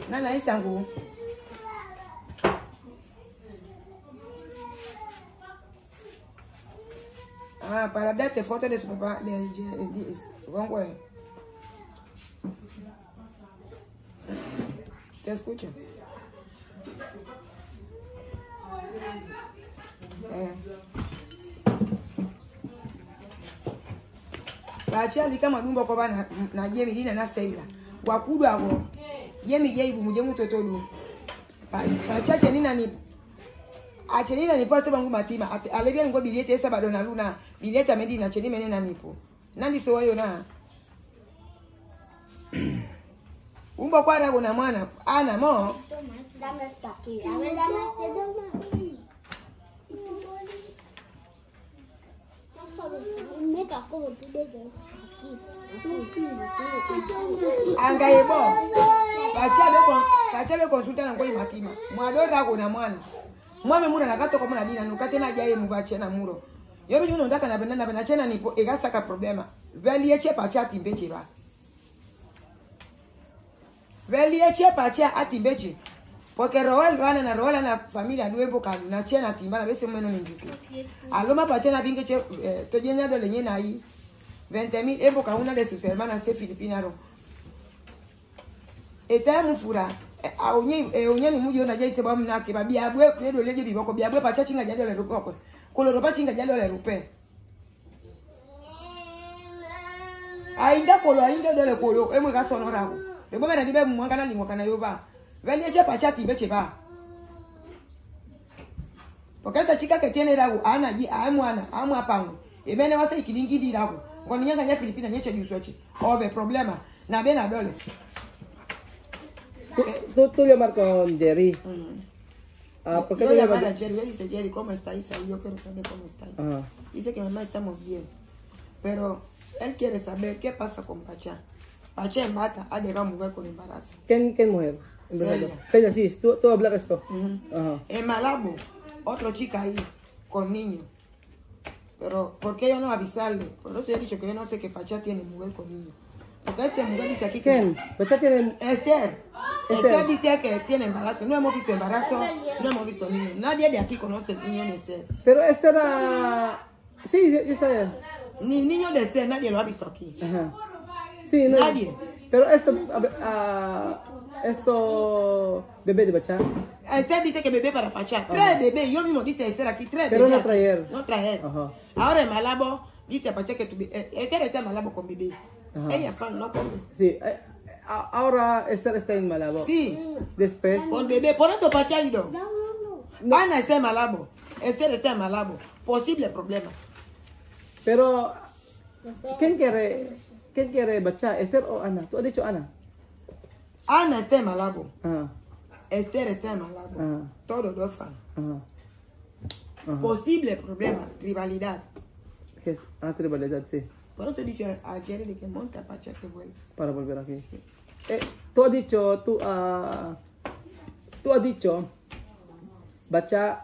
Nana isangu. Ah, para darte foto de su papá, de te escucho. Bachali kama numba kwa bana na jemi dina na seila. Wakudu ako. Jemi jeibu muje mutotolu. Bachache nina ni achenina ni pase bangu matima. Alevia ngo bilete esa bado na luna. Bilete medina cheni menena nipo. Nandi so yo na. Umba kwa rago na mwana. Ana mo. Dame esto aquí. A ver, dame este. Me cago en tu dedo. Angaibo. Bachabe consulta na ngoi matima. Mwadora ko na mwana. Mwame mura nakato kwa mwana dina nukate na jaye mubache na muro. Yobi juno ndaka na bena chena nipo egasta ka problema. Veli eche pacha timbeche ba. Veli eche pacha atimbeche. Porque Roel bana na Roel na familia nuevo kalu na chena timbana bese mweno minjuki. Aloma pacha na binge che tojenya do lenye na hii. 20,000 época una de sus hermanas se filipinaro. Eta mufura onye ni mujo na jaise ba mna ke ba biabwe kwedo leje biboko biabwe pacha chinga jalo le rupoko. Kolo ropa chinga jalo le rupe. Ainda kolo ainda dole kolo emwe ga sonora ko. Ebo mena dibe mwanga na limwaka na yoba. Veli eche pacha timbeche ba. Porque esa chica que tiene rago ana ji amu apangu. Ebene wasa ikilingidi rago. Ngoni nyanga nya Filipina nyeche yusochi. Ove problema. Na bena dole. Tú llamar con Jerry. ¿Por qué yo te llamé llamas? a Jerry, yo dice Jerry, ¿cómo está Isa? Yo quiero saber cómo está Isa. Ajá. Dice que mamá estamos bien. Pero él quiere saber qué pasa con Pacha. Pacha en bata ha llegado a mujer con embarazo. ¿Quién mujer? Celia. Celia, sí, tú hablas esto. Ajá. En Malabo, otra chica ahí, con niños. Pero, ¿por qué yo no avisarle? Por eso he dicho que yo no sé que Pacha tiene mujer con niños. Porque esta mujer dice aquí que... ¿Quién? ¿Pacha tiene...? Esther dice que tiene embarazo. No hemos visto embarazo, no hemos visto niños. Nadie de aquí conoce el niño de Esther. Pero esta era... Sí, yo sabía. Ni niño de Esther, nadie lo ha visto aquí. Ajá. Sí, no. Nadie. Pero esto bebé de Pacha. Esther dice que bebé para Pacha. Trae bebé. Yo mismo dice Esther aquí, trae Pero bebé. no traer. No traer. Ajá. Ahora en Malabo dice a Pacha que Esther está en Malabo con bebé. Ajá. Ella no come. Sí. Ahora Esther está en Malabo. Sí. Después. Con bebé. Por eso Pacha ha ido. Ana está en Malabo. Esther está en Malabo. Posible problema. Pero ¿quién quiere Pacha? ¿Esther o Ana? Tú has dicho Ana. Ana está en Malabo. Ajá. Esther está en Malabo. Ajá. Todos dos fan. Ajá. Ajá. Posible problema, rivalidad. ¿Qué? Rivalidad, sí. Por eso he dicho a Jerry de que monte a Pacha que vuelve. Para volver aquí. Tú has dicho, Pacha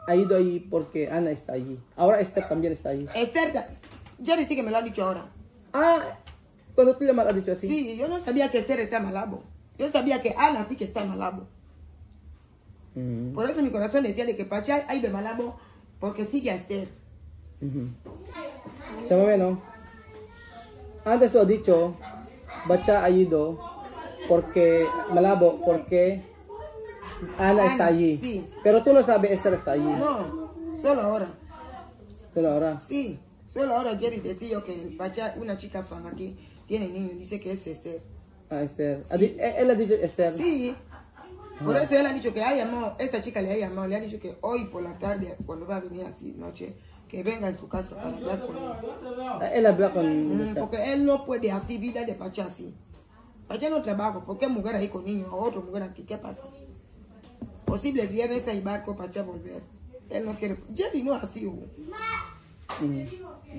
ha ido ahí porque Ana está allí. Ahora Esther también está allí. Esther, Jerry sí que me lo ha dicho ahora. Cuando tú llamas has dicho así. Sí, yo no sabía que Esther está en Malabo. Yo sabía que Ana sí que está en Malabo. Por eso mi corazón decía de que Pacha ha ido a Malabo porque sigue a Esther. Chama ¿no? Antes has dicho, Pacha ha ido porque Malabo, porque Ana está allí. Sí. Pero tú no sabes Esther está allí. No, solo ahora. Solo ahora. Sí, solo ahora Jerry decía que Pacha, una chica fan aquí, tiene niño, dice que es Esther. Esther. Sí. Él ha dicho Esther. Sí. Por eso él ha dicho que ha llamado, esa chica le ha llamado, le ha dicho que hoy por la tarde, cuando va a venir así noche, que venga en su casa para hablar con él. Él habla con Pacha. Porque él no puede así vida de Pacha así. Pacha no trabaja, porque mujer ahí con niños, otra mujer aquí, ¿qué pasa? Posible viernes hay barco Pacha volver. Él no quiere. Jerry no así.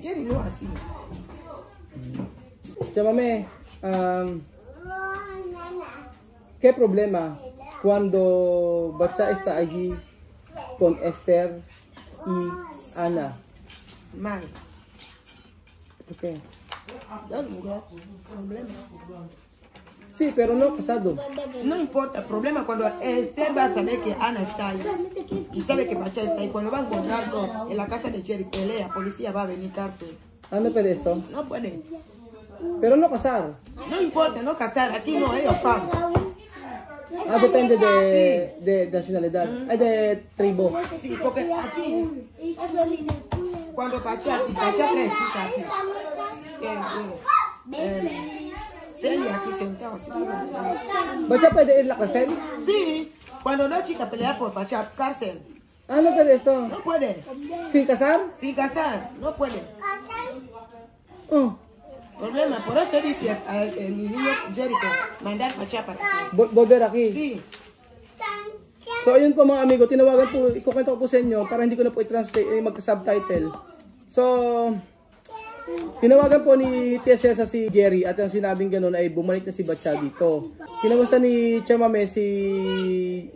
Jerry no así. Llámame. ¿Qué problema cuando Pacha está allí con Esther y Ana? Mal. ¿Por qué? Ya no mujer, problema. Sí, pero no casado. No importa, el problema cuando Esther va a saber que Ana está ahí y sabe que Bacha está ahí, cuando va a encontrar dos en la casa de Jerry, pelea, policía va a venir cárcel. Ah, no puede esto. No puede. Pero no casar. No importa, no casar, aquí no, ellos pagan. Ah, depende de nacionalidad. Ay, de tribu. Sí, porque aquí, cuando Bacha trae chica aquí, Celia aquí sentado. ¿Bacha puede ir a la cárcel? Sí, cuando dos chicas pelean por Bacha, cárcel. Ah, no puede esto. No puede. ¿Sin casar? Sin casar, no puede. Oh. Problema, por eso dice mi niño Jericho, mandar Bacha para aquí. Volver aquí. Sí. So, ayun po mga amigo, tinawagan po, ikukwento ko po sa inyo para hindi ko na po i-translate, mag-subtitle. So, tinawagan po ni Tia Cesa si Jerry at ang sinabing ganun ay bumalik na si Bacha dito. Kinamusta ni Chamame si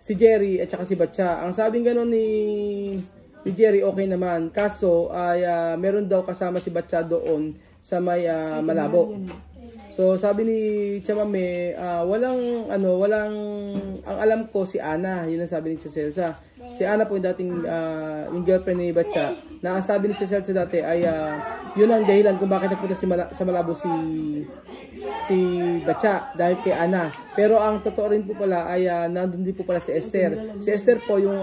Jerry at saka si Bacha. Ang sabing ganun ni Jerry okay naman. Kaso ay meron daw kasama si Bacha doon sa may Malabo. So sabi ni Chamame, walang ang alam ko si Ana, yun ang sabi ni Celsa. Si Ana po yung dating yung girlfriend ni Bacha. Na ang sabi ni Celsa dati ay yun ang dahilan kung bakit nagpunta sa Malabo si Bacha dahil kay Ana. Pero ang totoo rin po pala ay nandun din po pala si Esther. Si Esther po yung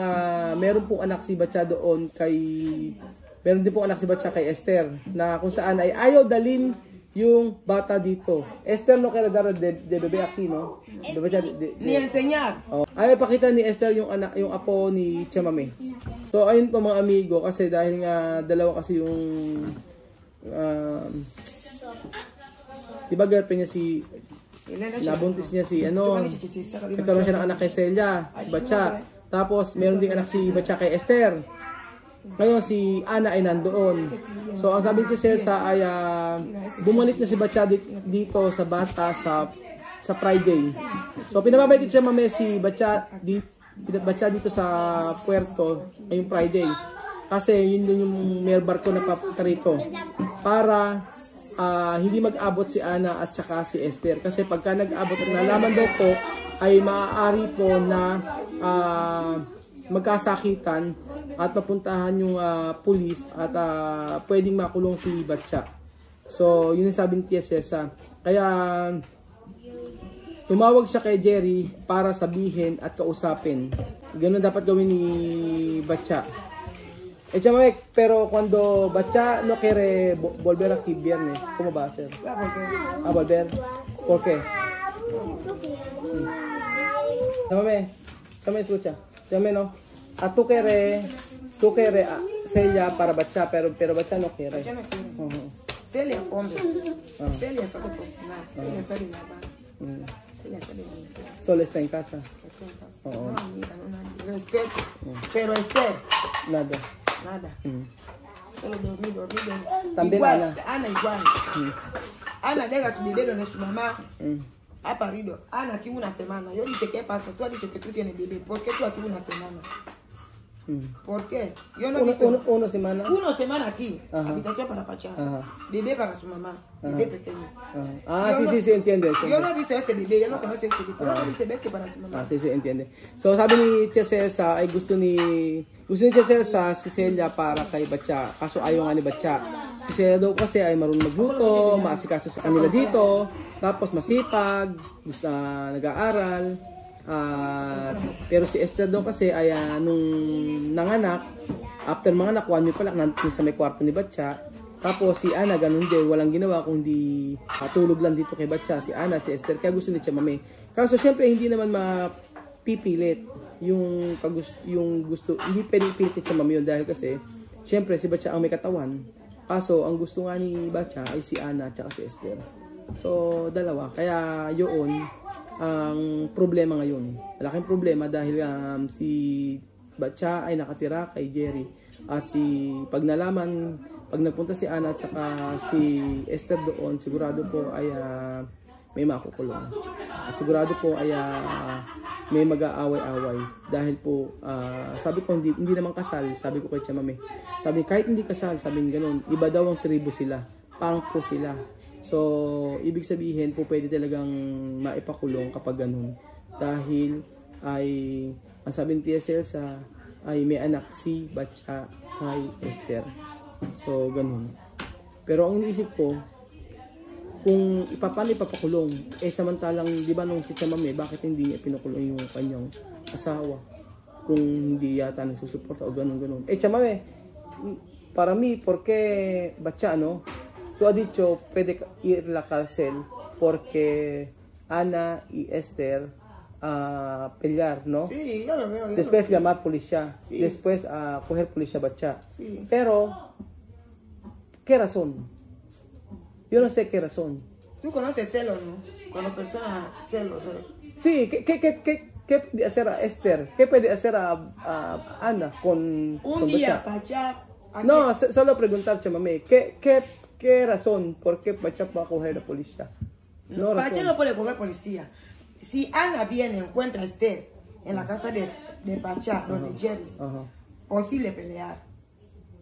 meron pong anak si Bacha doon meron din pong anak si Bacha kay Esther na kung saan ay ayaw dalin yung bata dito. Esther no kaya dara de bebe aquí, no? Ni enseñar. Oh. Ay pakita ni Esther yung anak, yung apo ni Chamame. So ayun po mga amigo kasi dahil nga dalawa kasi yung diba girlfriend niya si nabuntis niya si nagkaroon siya ng anak kay Celia, si Bacha. Tapos meron ding anak si Bacha kay Esther. Ngayon si Ana ay nandoon. So ang sabi ni Celsa ay bumalik na si Bacha dito sa bata sa Friday. So pinababalik siya mamaya si Bacha dito sa Puerto ngayong Friday. Kasi yun yung may barko na papunta rito para hindi mag-abot si Ana at saka si Esther. Kasi pagka nag-abot at nalaman daw po ay maaari po na magkasakitan at mapuntahan yung pulis at pwedeng makulong si Bacha. So, yun yung sabi ni Tia Cesa. Kaya, tumawag siya kay Jerry para sabihin at kausapin. Ganun dapat gawin ni Bacha. Chamame, pero cuando Bacha no quiere volver aquí viernes, ¿cómo va a hacer? ¿A volver? ¿Por qué? Chamame, escucha. Chamame, no. Tú quieres Celia para Bacha, pero Bacha no quiere. Bacha no quiere. Celia come. Celia sabe cocinar. Celia sabe lavar. Celia sabe limpiar. Solo está en casa. No, mira, no, respeto. Pero Esther. Nada. Solo dormir. También igual, Ana. Ana igual. Ana deja su bebé donde su mamá ha parido. Ana aquí una semana. Yo dije, ¿qué pasa? Tú has dicho que tú tienes bebé. ¿Por qué tú aquí una semana? ¿Por qué? Yo no he visto una semana. Una semana aquí. Habitación para Bacha. Bebé para su mamá. Bebé pequeño. Sí, entiende. Yo no he visto ese bebé. Yo no conozco ese bebé. Pero no dice vete para tu mamá. Sí, entiende. So sabi ni Tia Cesa ay gusto ni Tia Cesa si Celia para kay Bacha. Kaso ayaw nga ni Bacha. Si Celia daw kasi ay marunong magluto, maasikaso sa kanila dito, tapos masipag, nag-aaral. Pero si Esther daw kasi ay nung nanganak, after manganak, 1 week pa lang nandun sa may kwarto ni Bacha. Tapos si Ana ganun din, walang ginawa kundi tulog lang dito kay Bacha, si Ana, si Esther, kaya gusto ni Chamame. Kaso syempre hindi naman mapipilit yung gusto, hindi pwedeng ipilit ni Chamame yun dahil kasi syempre si Bacha ang may katawan. Kaso ang gusto nga ni Bacha ay si Ana at saka si Esther. So dalawa, kaya yun ang problema ngayon. Malaking problema dahil si Bacha ay nakatira kay Jerry. At pag nagpunta si Ana at saka si Esther doon, sigurado po ay may makukulong. At sigurado po ay may mag-aaway-away. Dahil po, sabi ko hindi naman kasal, sabi ko kay Chamame. Sabi kahit hindi kasal, sabi niya ganun, iba daw ang tribo sila, pangko sila. So, ibig sabihin po pwede talagang maipakulong kapag ganun. Dahil ay, ang sabi ni Tia Celsa, ay may anak si Batya kay Esther. So, ganun. Pero ang iniisip ko, kung paano ipapakulong, samantalang, di ba nung si Chamame, bakit hindi pinukulong yung kanyang asawa? Kung hindi yata nagsusuporta o ganun. Chamame, para mí, porque Batya, no? Tú has dicho, puede ir a la cárcel porque Ana y Esther pelear, ¿no? Sí, yo lo veo. Después llamar policía, Sí. después coger policía Batya. Sí. Pero, ¿qué razón? Yo no sé qué razón. Tú conoces celos, ¿no? Cuando personas celos, ¿no? Sí, ¿qué puede hacer a Esther? ¿Qué puede hacer a Ana con día, Batya? Batya. No, solo preguntar, Chamame, ¿qué razón? ¿Por qué Batya va a coger a policía? No, Batya razón. no puede coger policía. Si Ana viene, encuentra a Esther en la casa de Batya, donde Jerry, Ajá. posible pelear.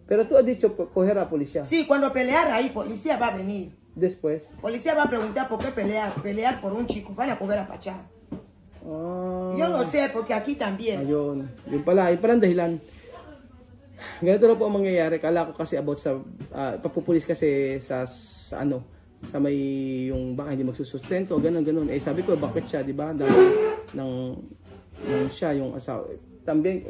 Pero tú has dicho coger a policía. Sí, cuando pelear ahí, policía va a venir. Después. Policía va a preguntar por qué pelear. Pelear por un chico. Van a coger a Batya. Yo no sé, porque aquí también. Ayun. Yun pala ang dahilan. Ganito na po ang mangyayari. Kala ko kasi about sa papupulis kasi sa ano, sa may yung baka hindi magsusustento, ganun. Sabi ko bakit siya, di ba? Nang siya yung asawa. También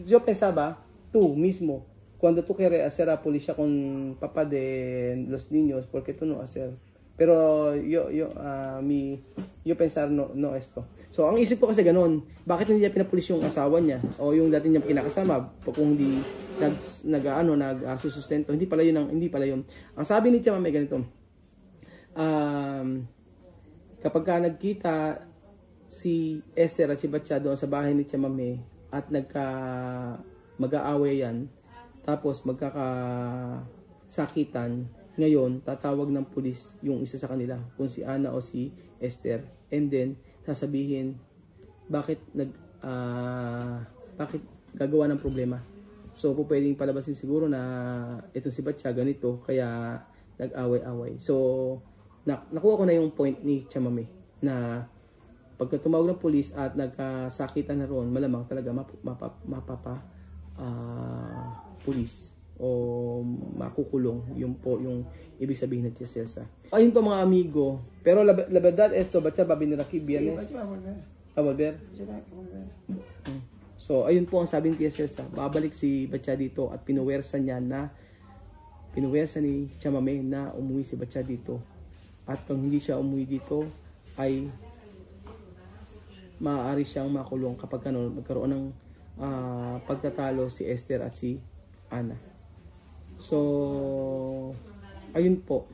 yo pensaba tú mismo cuando tú quieres hacer a policía con papá de los niños, porque tú no hacer. Pero yo pensar no esto. So, ang isip ko kasi ganun, bakit hindi niya pinapulis yung asawa niya o yung dati niyang kinakasama kung hindi nagsusustento. Hindi pala yun. Ang sabi ni Chamame ganito, kapag ka nagkita si Esther at si Batya doon sa bahay ni Chamame at mag-aaway yan, tapos magkakasakitan, ngayon tatawag ng pulis yung isa sa kanila, kung si Ana o si Esther, and then sasabihin bakit gagawa ng problema. So po pwedeng palabasin siguro na ito si Batya ganito kaya nag-away-away. So nakuha ko na yung point ni Chamame na pagka tumawag ng pulis at nagkasakitan na roon, malamang talaga pulis o makukulong. Yun po yung ibig sabihin ng Tia Celsa. Ayun po mga amigo, pero la verdad esto, Batya va a venir aquí viernes. Sí, Batya va a volver. A volver. Batya va a volver. So ayun po ang sabi ng Tia Celsa, babalik si Batya dito at pinuwersa ni Chamame na umuwi si Batya dito. At kung hindi siya umuwi dito ay maaari siyang makulong kapag magkaroon ng pagtatalo si Esther at si Ana. So ayun po,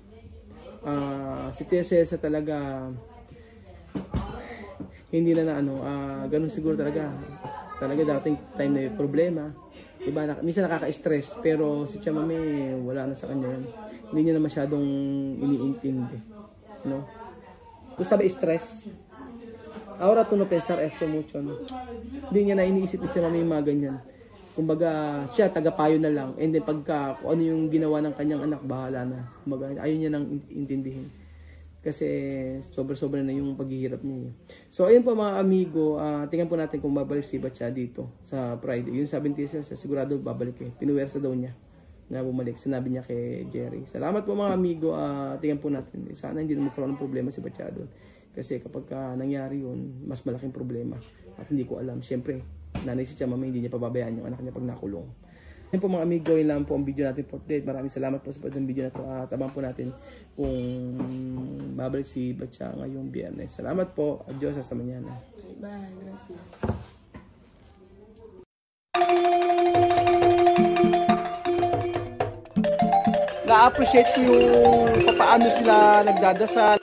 si Tia Celsa talaga hindi na ganun siguro talaga dating time na yung problema, diba, minsan nakaka-stress, pero si Chamame wala na sa kanya yan, hindi niya na masyadong iniintindi, no? Kung sabi stress, ahora tú no pensar esto mucho, no? Hindi niya na iniisip ni Chamame yung mga ganyan. Kumbaga, siya tagapayo na lang, and then pagka kung ano yung ginawa ng kanyang anak, bahala na. Kumbaga, ayaw niya nang intindihin. Kasi sobra-sobra na yung paghihirap niya. So, ayun po mga amigo, tingnan po natin kung babalik si Batya dito sa Friday. Yung sabi ni Tia Celsa, sigurado babalik pinuwersa daw niya na bumalik. Sinabi niya kay Jerry. Salamat po mga amigo, tingnan po natin. Sana hindi na magkaroon ng problema si Batya doon. Kasi kapag nangyari yun, mas malaking problema. At hindi ko alam. Siyempre, nanay si Chamame, hindi niya pababayaan yung anak niya pag nakulong. Yan po mga amigo, yun lang po ang video natin for today. Maraming salamat po sa pagdating video na ito. Tabang po natin kung babalik si Batya ngayong Biyernes. Salamat po. Adios, hasta mañana. Bye, gracias. Na-appreciate ko yung paano sila nagdadasal.